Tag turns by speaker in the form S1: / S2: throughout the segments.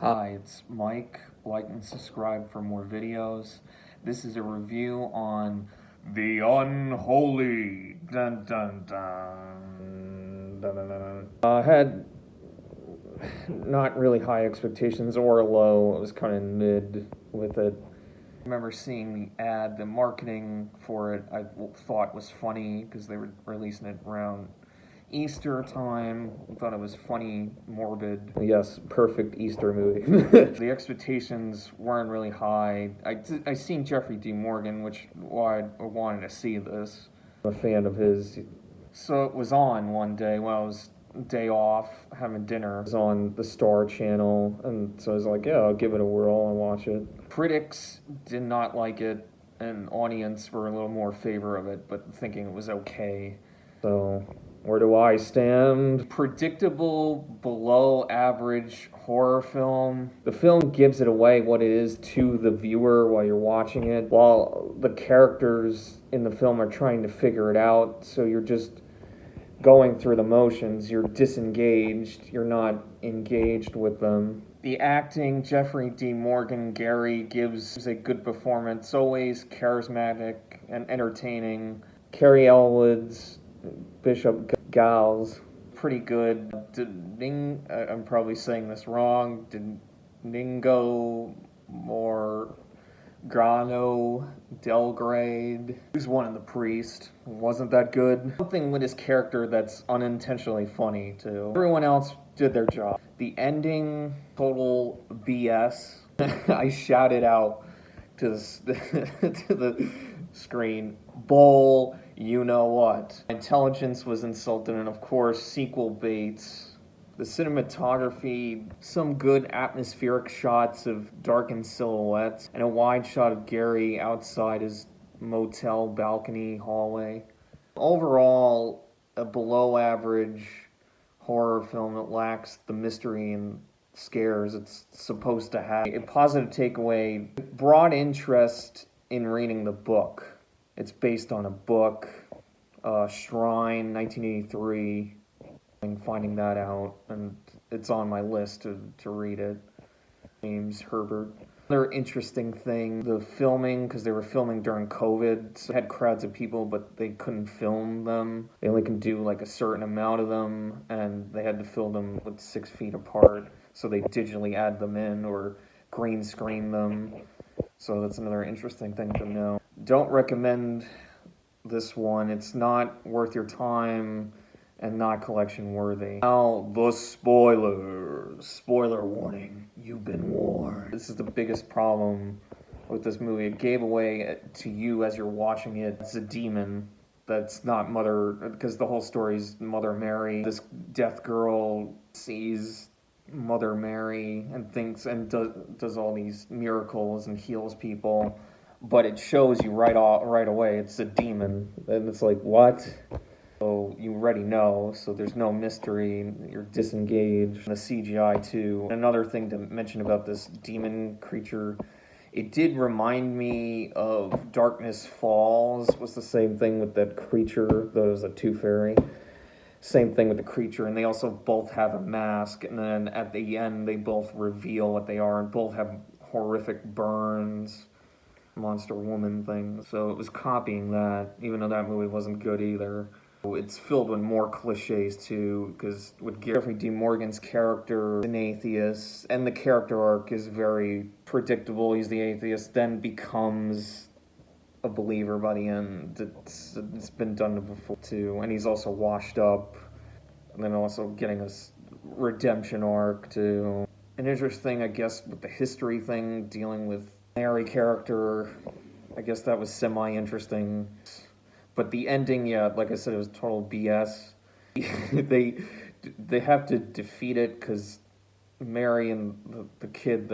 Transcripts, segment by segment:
S1: Hi, it's Mike. Like and subscribe for more videos. This is a review on The Unholy. Dun dun dun. Dun, dun, dun. Had not really high expectations or low. It was kind of mid with it. I remember seeing the ad, the marketing for it, I thought was funny because they were releasing it around Easter time. I thought it was funny, morbid. Yes, perfect Easter movie. The expectations weren't really high. I seen Jeffrey D. Morgan, which why I wanted to see this. I'm a fan of his. So it was on one day when I was day off having dinner. It was on the Star Channel, and so I was like, yeah, I'll give it a whirl and watch it. Critics did not like it, and audience were a little more favor of it, but thinking it was okay. So where do I stand? Predictable, below average horror film. The film gives it away what it is to the viewer while you're watching it, while the characters in the film are trying to figure it out, so you're just going through the motions. You're disengaged, you're not engaged with them. The acting, Jeffrey D. Morgan, Gary gives a good performance, always charismatic and entertaining. Carrie Elwood's Bishop Giles, pretty good. I'm probably saying this wrong. Domingo Morgano Delgrade. Who's one of the priest. Wasn't that good. Something with his character that's unintentionally funny too. Everyone else did their job. The ending, total BS. I shouted out to the screen, bull, you know what. Intelligence was insulted, and of course, sequel baits. The cinematography, some good atmospheric shots of darkened silhouettes, and a wide shot of Gary outside his motel balcony hallway. Overall, a below average horror film that lacks the mystery and scares it's supposed to have. A positive takeaway, broad interest in reading the book. It's based on a book, Shrine, 1983. Finding that out, and it's on my list to read it. James Herbert. Another interesting thing, the filming, because they were filming during COVID, so they had crowds of people, but they couldn't film them. They only can do like a certain amount of them, and they had to film them with 6 feet apart, so they digitally add them in or green screen them. So that's another interesting thing to know. Don't recommend this one. It's not worth your time and not collection worthy. Now, the spoilers. Spoiler warning. You've been warned. This is the biggest problem with this movie. It gave away to you as you're watching it. It's a demon that's not Mother, because the whole story is Mother Mary. This death girl sees Mother Mary and thinks and does all these miracles and heals people, but it shows you right away it's a demon, and it's like, what? So you already know, so there's no mystery, you're disengaged. The CGI too. Another thing to mention about this demon creature, it did remind me of Darkness Falls. Was the same thing with that creature, that was a tooth fairy. Same thing with the creature, and they also both have a mask, and then at the end they both reveal what they are, and both have horrific burns, monster woman thing. So it was copying that, even though that movie wasn't good either. It's filled with more cliches too, because with Jeffrey D. Morgan's character, an atheist, and the character arc is very predictable. He's the atheist, then becomes a believer by the end. It's been done before too, and he's also washed up, and then also getting a redemption arc too. An interesting, I guess, with the history thing, dealing with Mary character, I guess that was semi-interesting. But the ending, yeah, like I said, it was total BS. they have to defeat it because Mary and the kid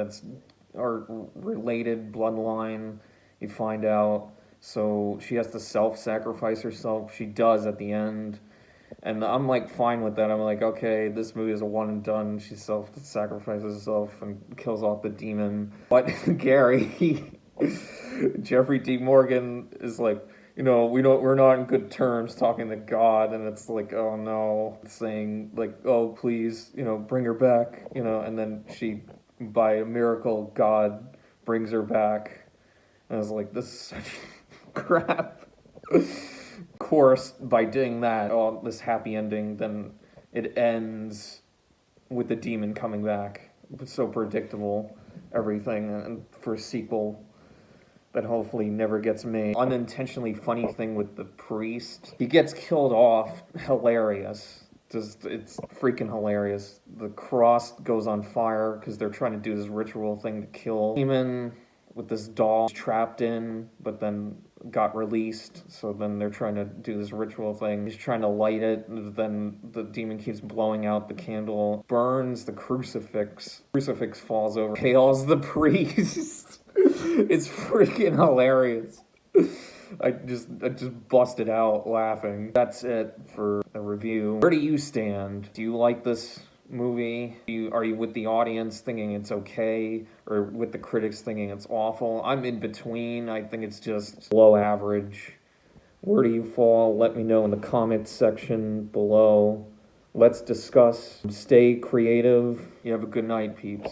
S1: are related bloodline, you find out. So she has to self-sacrifice herself. She does at the end. And I'm like fine with that. I'm like, okay, this movie is a one and done. She self-sacrifices herself and kills off the demon. But Gary, Jeffrey D. Morgan is like, we're not in good terms talking to God, and it's like, oh no, saying like, oh please, bring her back, and then she by a miracle, God brings her back. And I was like, this is such crap. Of course, by doing that, oh, this happy ending, then it ends with the demon coming back. It's so predictable, everything, and for a sequel that hopefully never gets made. Unintentionally funny thing with the priest. He gets killed off. Hilarious. It's freaking hilarious. The cross goes on fire because they're trying to do this ritual thing to kill demon with this doll trapped in, but then got released. So then they're trying to do this ritual thing. He's trying to light it, and then the demon keeps blowing out the candle, burns the crucifix. Crucifix falls over, hails the priest. It's freaking hilarious. I just busted out laughing. That's it for the review. Where do you stand? Do you like this movie? Are you with the audience thinking it's okay, or with the critics thinking it's awful? I'm in between. I think it's just below average. Where do you fall? Let me know in the comments section below. Let's discuss. Stay creative. You have a good night, peeps.